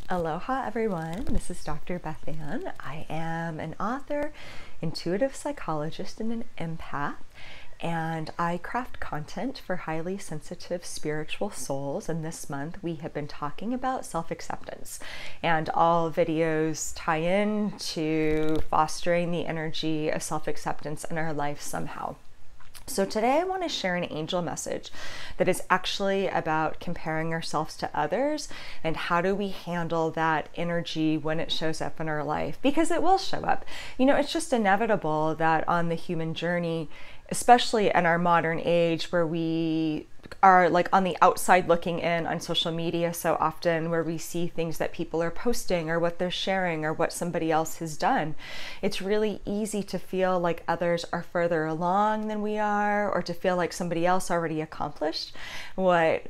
Aloha everyone, this is Dr. BethAnne. I am an author, intuitive psychologist, and an empath, and I craft content for highly sensitive spiritual souls. And this month we have been talking about self-acceptance, and all videos tie in to fostering the energy of self-acceptance in our life somehow. So today I want to share an angel message that is actually about comparing ourselves to others and how do we handle that energy when it shows up in our life, because it will show up. You know, it's just inevitable that on the human journey, especially in our modern age where we are like on the outside looking in on social media so often, where we see things that people are posting or what they're sharing or what somebody else has done, it's really easy to feel like others are further along than we are, or to feel like somebody else already accomplished what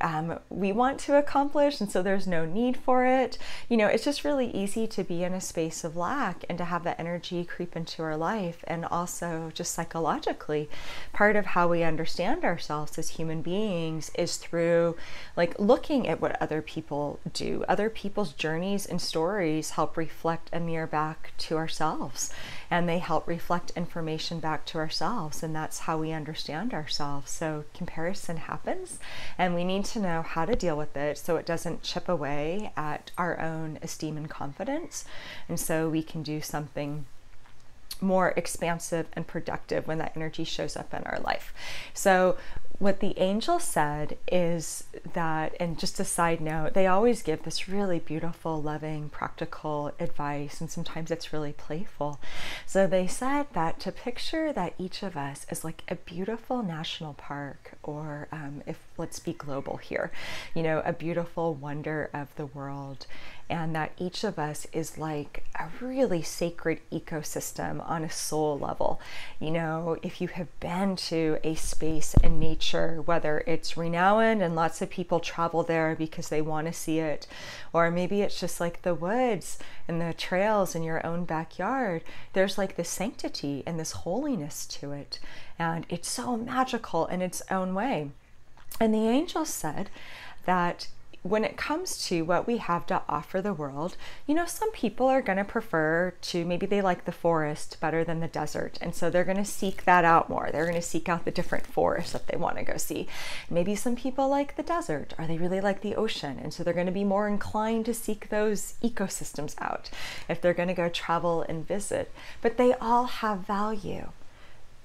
we want to accomplish, and so there's no need for it. You know, it's just really easy to be in a space of lack and to have that energy creep into our life. And also just psychologically, part of how we understand ourselves as human beings is through like looking at what other people do. Other people's journeys and stories help reflect a mirror back to ourselves, and they help reflect information back to ourselves, and that's how we understand ourselves. So comparison happens, and we need to know how to deal with it so it doesn't chip away at our own esteem and confidence, and so we can do something more expansive and productive when that energy shows up in our life. So what the angel said is that, and just a side note, they always give this really beautiful, loving, practical advice, and sometimes it's really playful. So they said that to picture that each of us is like a beautiful national park, or if let's be global here, you know, a beautiful wonder of the world, and that each of us is like a really sacred ecosystem on a soul level. You know, if you have been to a space in nature, whether it's renowned and lots of people travel there because they want to see it, or maybe it's just like the woods and the trails in your own backyard, there's like this sanctity and this holiness to it, and it's so magical in its own way. And the angel said that when it comes to what we have to offer the world, you know, some people are going to prefer to, maybe they like the forest better than the desert, and so they're going to seek that out more. They're going to seek out the different forests that they want to go see. Maybe some people like the desert, or they really like the ocean, and so they're going to be more inclined to seek those ecosystems out if they're going to go travel and visit. But they all have value.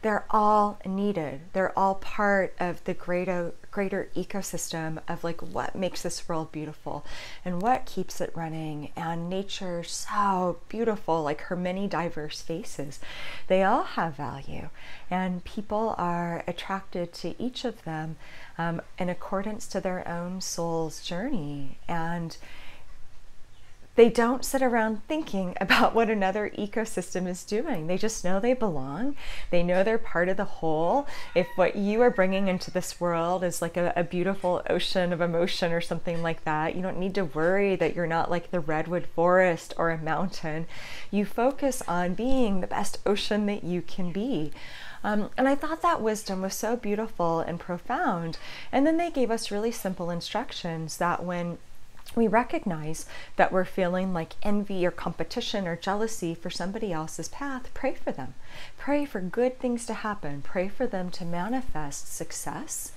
They're all needed. They're all part of the greater ecosystem of like what makes this world beautiful and what keeps it running. And nature, so beautiful, like her many diverse faces. They all have value, and people are attracted to each of them in accordance to their own soul's journey. And they don't sit around thinking about what another ecosystem is doing. They just know they belong. They know they're part of the whole. If what you are bringing into this world is like a beautiful ocean of emotion or something like that, you don't need to worry that you're not like the redwood forest or a mountain. You focus on being the best ocean that you can be. And I thought that wisdom was so beautiful and profound. And then they gave us really simple instructions that when we recognize that we're feeling like envy or competition or jealousy for somebody else's path, pray for them. Pray for good things to happen. Pray for them to manifest success.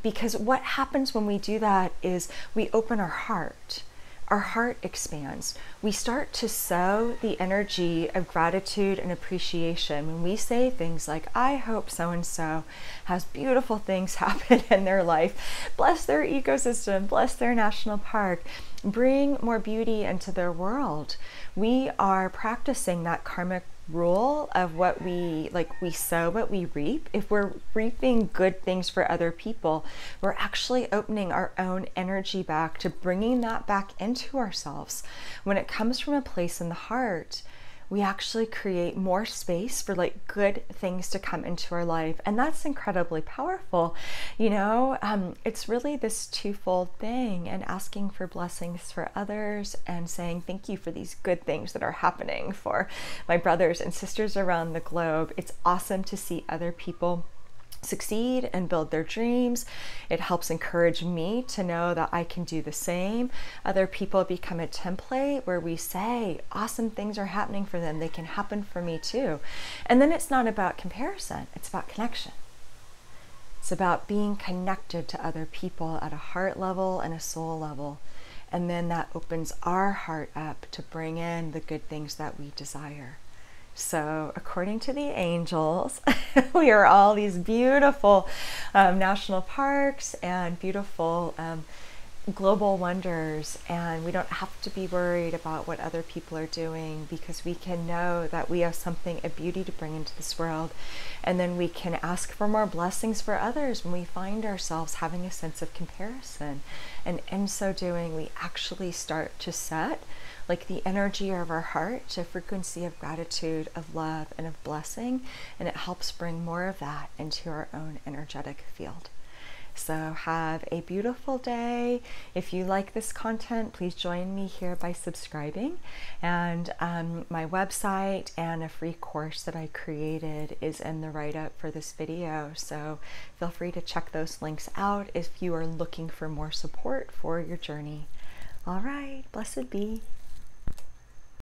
Because what happens when we do that is we open our heart. Our heart expands. We start to sow the energy of gratitude and appreciation when we say things like, I hope so-and-so has beautiful things happen in their life. Bless their ecosystem, bless their national park, bring more beauty into their world. We are practicing that karmic rule of what we sow what we reap. If we're reaping good things for other people, we're actually opening our own energy back to bringing that back into ourselves. When it comes from a place in the heart, we actually create more space for like good things to come into our life. And that's incredibly powerful. You know, it's really this twofold thing, and asking for blessings for others and saying thank you for these good things that are happening for my brothers and sisters around the globe. It's awesome to see other people succeed and build their dreams. It helps encourage me to know that I can do the same. Other people become a template where we say awesome things are happening for them. They can happen for me too. And then it's not about comparison, it's about connection. It's about being connected to other people at a heart level and a soul level. And then that opens our heart up to bring in the good things that we desire. So according to the angels, we are all these beautiful national parks and beautiful global wonders, and we don't have to be worried about what other people are doing, because we can know that we have something, a beauty to bring into this world. And then we can ask for more blessings for others when we find ourselves having a sense of comparison. And in so doing, we actually start to set like the energy of our heart to a frequency of gratitude, of love, and of blessing, and it helps bring more of that into our own energetic field. So have a beautiful day. If you like this content, please join me here by subscribing. And my website and a free course that I created is in the write-up for this video. So feel free to check those links out if you are looking for more support for your journey. All right, blessed be.